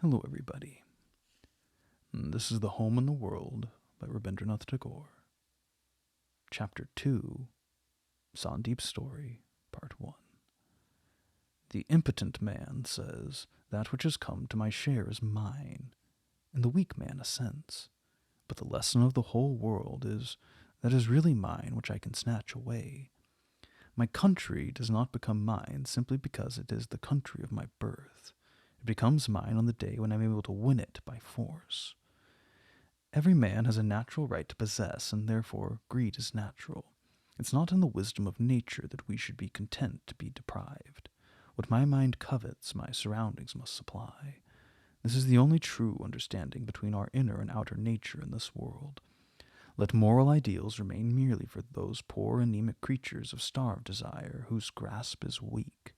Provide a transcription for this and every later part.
Hello, everybody. This is The Home in the World by Rabindranath Tagore. Chapter 2, Sandip's Story, Part 1. The impotent man says, "That which has come to my share is mine," and the weak man assents. But the lesson of the whole world is, that is really mine which I can snatch away. My country does not become mine simply because it is the country of my birth. It becomes mine on the day when I am able to win it by force. Every man has a natural right to possess, and therefore greed is natural. It's not in the wisdom of nature that we should be content to be deprived. What my mind covets, my surroundings must supply. This is the only true understanding between our inner and outer nature in this world. Let moral ideals remain merely for those poor anemic creatures of starved desire, whose grasp is weak.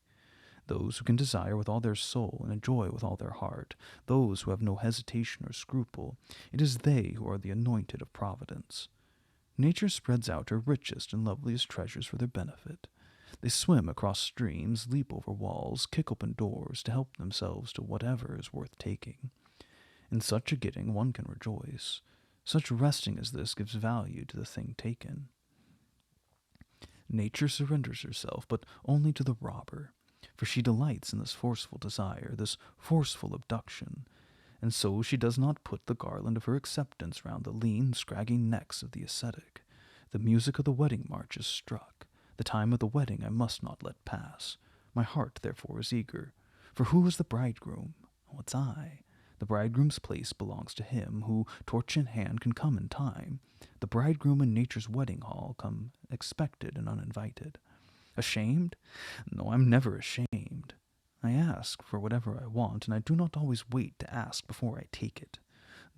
Those who can desire with all their soul and enjoy with all their heart, those who have no hesitation or scruple, it is they who are the anointed of Providence. Nature spreads out her richest and loveliest treasures for their benefit. They swim across streams, leap over walls, kick open doors to help themselves to whatever is worth taking. In such a getting one can rejoice. Such resting as this gives value to the thing taken. Nature surrenders herself, but only to the robber, for she delights in this forceful desire, this forceful abduction, and so she does not put the garland of her acceptance round the lean, scraggy necks of the ascetic. The music of the wedding march is struck. The time of the wedding I must not let pass. My heart, therefore, is eager. For who is the bridegroom? Oh, it's I. The bridegroom's place belongs to him who, torch in hand, can come in time. The bridegroom in nature's wedding hall come expected and uninvited. Ashamed? No, I'm never ashamed. I ask for whatever I want, and I do not always wait to ask before I take it.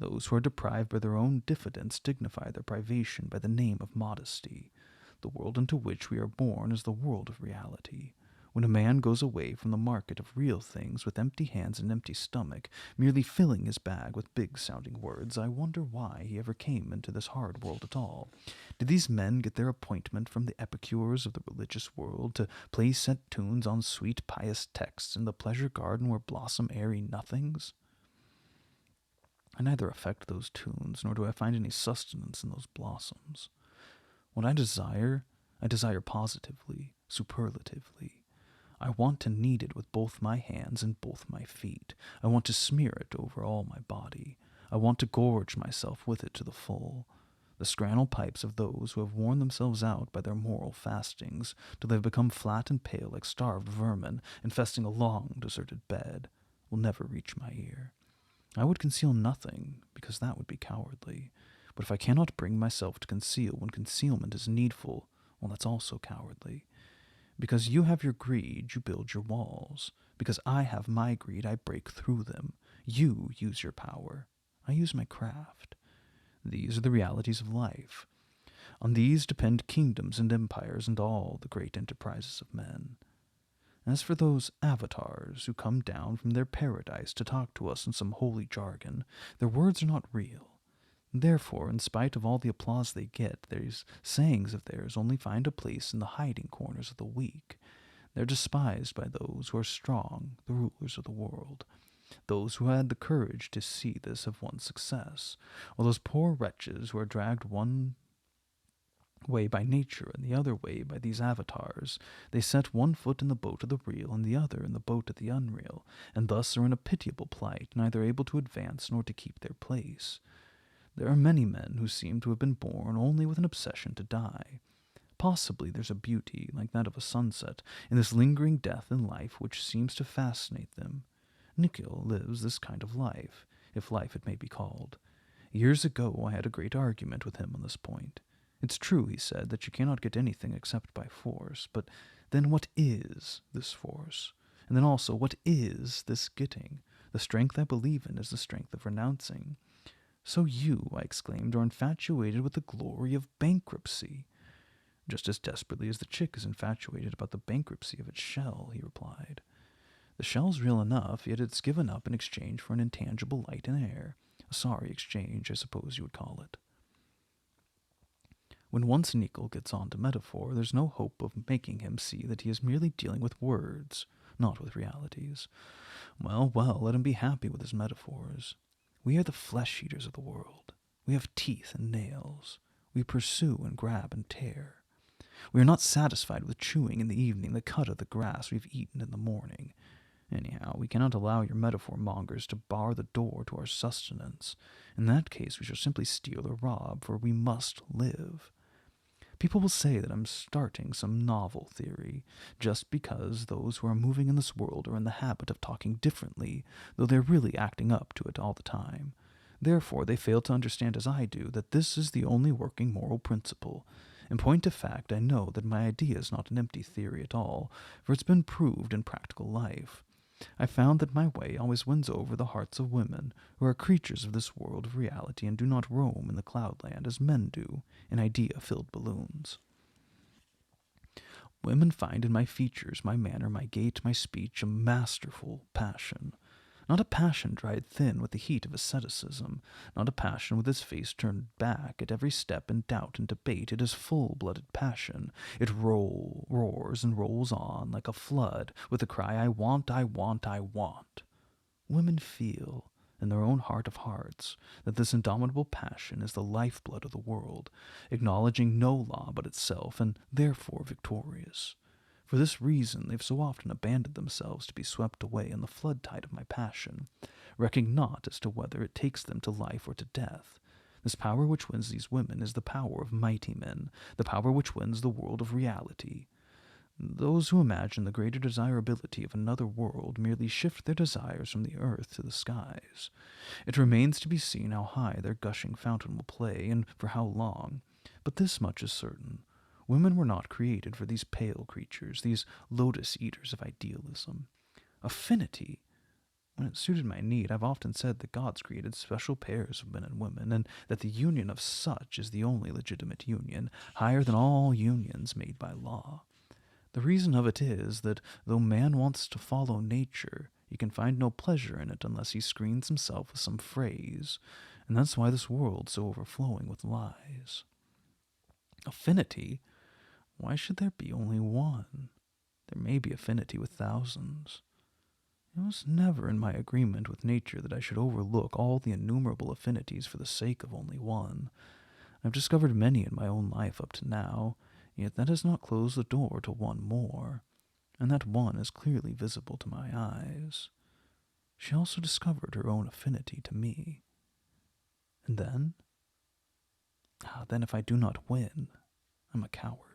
Those who are deprived by their own diffidence dignify their privation by the name of modesty. The world into which we are born is the world of reality. When a man goes away from the market of real things with empty hands and empty stomach, merely filling his bag with big-sounding words, I wonder why he ever came into this hard world at all. Did these men get their appointment from the epicures of the religious world to play set tunes on sweet pious texts in the pleasure garden where blossom airy nothings? I neither affect those tunes, nor do I find any sustenance in those blossoms. What I desire positively, superlatively. I want to knead it with both my hands and both my feet. I want to smear it over all my body. I want to gorge myself with it to the full. The scrannel pipes of those who have worn themselves out by their moral fastings, till they have become flat and pale like starved vermin, infesting a long, deserted bed, will never reach my ear. I would conceal nothing, because that would be cowardly. But if I cannot bring myself to conceal when concealment is needful, well, that's also cowardly. Because you have your greed, you build your walls. Because I have my greed, I break through them. You use your power. I use my craft. These are the realities of life. On these depend kingdoms and empires and all the great enterprises of men. As for those avatars who come down from their paradise to talk to us in some holy jargon, their words are not real. Therefore, in spite of all the applause they get, these sayings of theirs only find a place in the hiding corners of the weak. They're despised by those who are strong, the rulers of the world. Those who had the courage to see this have won success, while those poor wretches who are dragged one way by nature and the other way by these avatars, they set one foot in the boat of the real and the other in the boat of the unreal, and thus are in a pitiable plight, neither able to advance nor to keep their place. There are many men who seem to have been born only with an obsession to die. Possibly there's a beauty, like that of a sunset, in this lingering death in life which seems to fascinate them. Nikhil lives this kind of life, if life it may be called. Years ago I had a great argument with him on this point. It's true, he said, that you cannot get anything except by force, but then what is this force? And then also, what is this getting? The strength I believe in is the strength of renouncing. So you, I exclaimed, are infatuated with the glory of bankruptcy. Just as desperately as the chick is infatuated about the bankruptcy of its shell, he replied. The shell's real enough, yet it's given up in exchange for an intangible light and air. A sorry exchange, I suppose you would call it. When once Nikhil gets on to metaphor, there's no hope of making him see that he is merely dealing with words. not with realities. Well, well, let him be happy with his metaphors. We are the flesh-eaters of the world. We have teeth and nails. We pursue and grab and tear. We are not satisfied with chewing in the evening the cut of the grass we've eaten in the morning. Anyhow, we cannot allow your metaphor mongers to bar the door to our sustenance. In that case, we shall simply steal or rob, for we must live. People will say that I'm starting some novel theory, just because those who are moving in this world are in the habit of talking differently, though they're really acting up to it all the time. Therefore, they fail to understand as I do that this is the only working moral principle. In point of fact, I know that my idea is not an empty theory at all, for it's been proved in practical life. I found that my way always wins over the hearts of women, who are creatures of this world of reality and do not roam in the cloudland as men do in idea-filled balloons. Women find in my features, my manner, my gait, my speech, a masterful passion. Not a passion dried thin with the heat of asceticism, not a passion with its face turned back at every step in doubt and debate. It is full-blooded passion. It roars and rolls on like a flood with the cry, I want, I want, I want. Women feel, in their own heart of hearts, that this indomitable passion is the lifeblood of the world, acknowledging no law but itself, and therefore victorious. For this reason they've so often abandoned themselves to be swept away in the flood tide of my passion, recking not as to whether it takes them to life or to death. This power which wins these women is the power of mighty men, the power which wins the world of reality. Those who imagine the greater desirability of another world merely shift their desires from the earth to the skies. It remains to be seen how high their gushing fountain will play, and for how long. But this much is certain. Women were not created for these pale creatures, these lotus-eaters of idealism. Affinity! When it suited my need, I've often said that God's created special pairs of men and women, and that the union of such is the only legitimate union, higher than all unions made by law. The reason of it is that though man wants to follow nature, he can find no pleasure in it unless he screens himself with some phrase, and that's why this world's so overflowing with lies. Affinity? Why should there be only one? There may be affinity with thousands. It was never in my agreement with nature that I should overlook all the innumerable affinities for the sake of only one. I've discovered many in my own life up to now, yet that has not closed the door to one more, and that one is clearly visible to my eyes. She also discovered her own affinity to me. And then? Then if I do not win, I'm a coward.